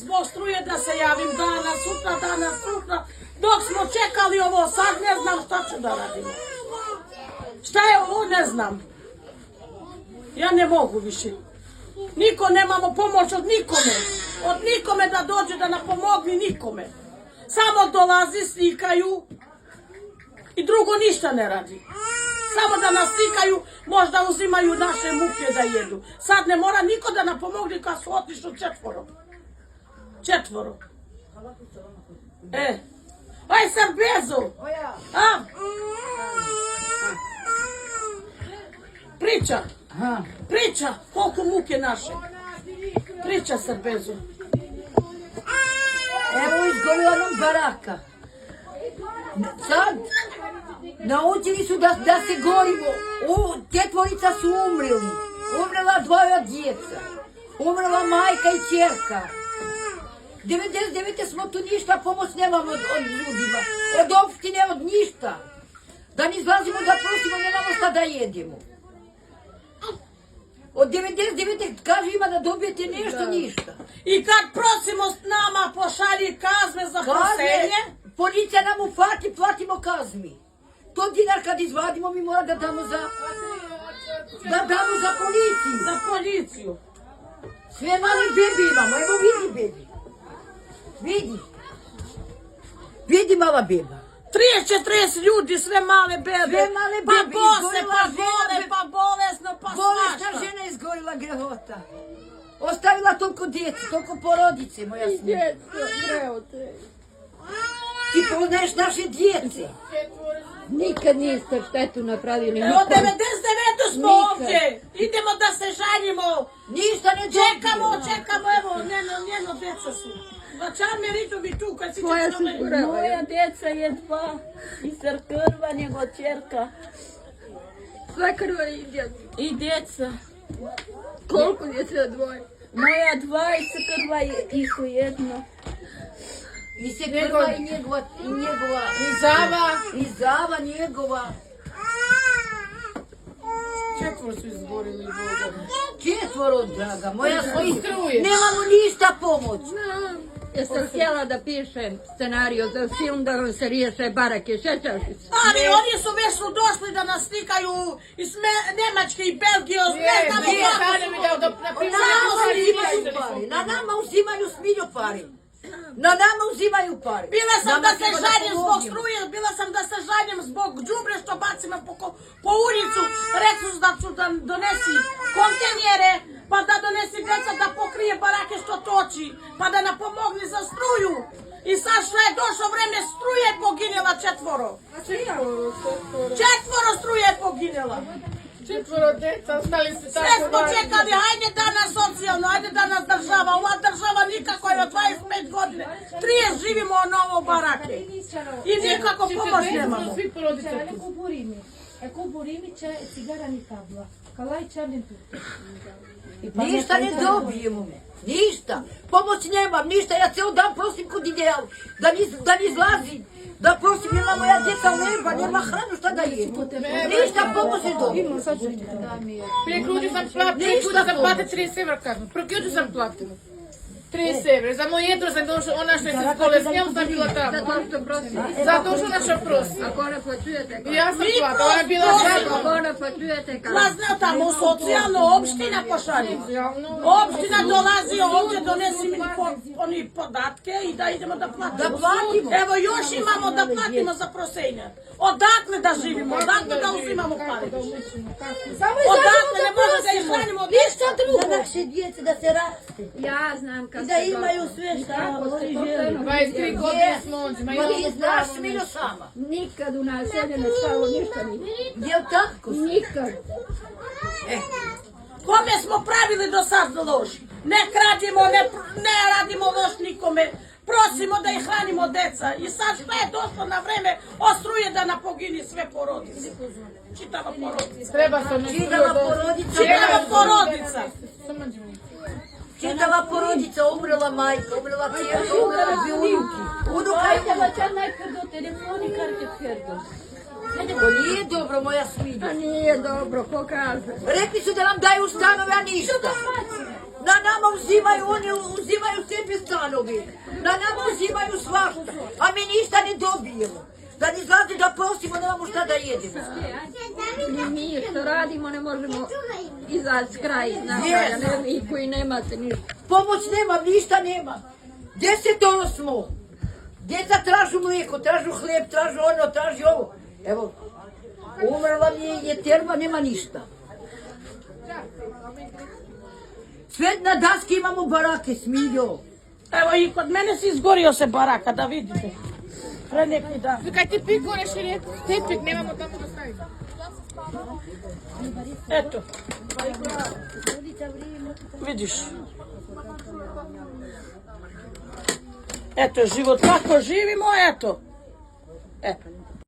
zbog struje da se javim danas, sutra. Dok smo čekali ovo, sad ne znam šta ću da radimo. Šta je ovo, ne znam. Ja ne mogu više. Niko nemamo pomoć od nikome. Od nikome da dođe da nam pomogni, nikome. Samo dolazi, slikaju i drugo ništa ne radi. Samo da nas slikaju, možda uzimaju naše muke da jedu. Sad ne mora niko da nam pomogne kad su otišli četvoro. Aj Sarbezo! Priča, koliko muke naše. Priča Sarbezo. Evo izgorila nam baraka. Sad naučili su da se gorimo. Četvorica su umreli. Umrela dvoja djeca. Umrela majka i čerka. 99. smo tu ništa pomoć nemamo od ljudima. Od opštine, od ništa. Da ne izlazimo da prosimo, nemamo šta da jedemo. Od 99. kaže ima da dobijete nešto, ništa. I kad prosimo s nama pošalji kazme za prosenje? Policija nam ufati, platimo kazmi. To dinar kad izvadimo mi mora da damo za policiju. Za policiju. Sve male bebi imamo, evo vidi bebi. Vidi mala beba. 30-40 ljudi, sve male bebe. Sve male bebe. Pa bose, pa gole, pa bolesno, pa Bolesna svašta. žena izgorila grehota. Ostavila toliko djece, toliko porodice, moja smija. Ti poznaješ naše djece. Nikad niste štetu napravili. Od 99. smo ovdje. Idemo da se žalimo. Ništa ne dobijemo. Čekamo, evo, njeno djeca su. Vačar me riđu mi tu, kad si Moja će su Moja djeca je dva. I crkva, nego čerka. Sve krva i djeca. I djeca. Koliko djece dvoje? Moja dva i crkva i su jedno. I se prva i njegova. I Zava njegova. Četvoro su izgorili. Četvoro, draga, moja smija. Nemamo ništa pomoć. Jesam htjela da pišem scenariju za film da vam se riješe barake, šećaš se? Ali oni su već došli da nas slikaju iz Nemačke i Belgije, ne znamo kako. Na nama uzimaju smilju pare. Na nama uzimaju pare. Bila sam da se žaljem zbog struje, bila sam da se žaljem zbog džubre što bacimo po ulicu. Rekli su da ću da donesi kontenjere, pa da donesi djeca da pokrije barake što toči, pa da nam pomogli za struju. I sad što je došlo vreme, struje je poginjela četvoro. Četvoro struje je poginjela. Četvoro djeca, ostali su tako Sve smo čekali, hajde da nas socijalno, hajde da nas država. Ova država nikako je od 25 godine. 30 živimo na ovo barake. I nikako pomoć nemamo. Svi porodice tu. Ecco burimi c'è cigara ni tabla. Kalaj čarnim tu. Ništa ne dobijemo. Ništa. Pomoć nemam, ništa. Ja cijel dan prosim kod ideal. Da ne izlazim. Da prosim, nema moja djeca nema, nema hranu, šta da je? Ništa pomoć ne dobijemo. Prije kuđu sam platila 30 evra kaznu. Prije kuđu sam platila. 30 evra. Za moj jedro sam došla, ona što je se skole s njom sam bila tamo. Zato što naša prosi. Ako naplaćujete kako? Ja sam platila, ona je bila zadnja. Ako naplaćujete kako? Vlazna tamo socijalno, opština pošalje. Opština dolazi ovdje, donesi mi oni podatke i da idemo da platimo. Da platimo. Evo još imamo da platimo za prosenje. Odakle da živimo, odakle da uzimamo pare. Odakle ne možemo da išlanimo ništa drugo. Za naše djece da se raste. Ja znam kako I da imaju sve šta oni žele. 23 godine smo ovdje. Ma Ti znaš smilju sama. Nikad u naselju ne stalo ništa nije. Jel tako? Nikad. Kome smo pravili do sad loš? Ne kradimo, ne radimo loš nikome. Prosimo da ih hranimo deca. I sad što je došlo na vreme, ostruje da napogini sve porodice. Čitava porodica. Treba se ne Čitava porodica. Čitava porodica. Čitava porodica, umrela majka, umrela cijela, umrela dvije unuki. Unuka je Ajde, vačar najprej do telefoni, karte tvrdo. To nije dobro, moja smilja. A nije dobro, ko kaže? Rekli su da nam daju stanove, a ništa. Na nama uzimaju, oni uzimaju sebi stanovi. Na nama uzimaju svašta, a mi ništa ne dobijemo. Da ne izlazi da prosimo, nemamo šta da jedemo. Ni mi što radimo ne možemo izaći s kraja iz nakraja, ne vi koji nemate ništa. Pomoć nema, ništa nema. 10 smo. Djeca tražu mlijeko, tražu hljeb, tražu ono, tražu ovo. Evo, umrla mi je terma, nema ništa. Sve na daski imamo barake, Smiljo. Evo i kod mene si izgorio se baraka, da vidite. Pre neki dan. Kaj ti pik gore širijeti? Tepik, nemamo tamo da stavimo. Eto. Vidiš. Eto, život kako živimo, eto. Eto.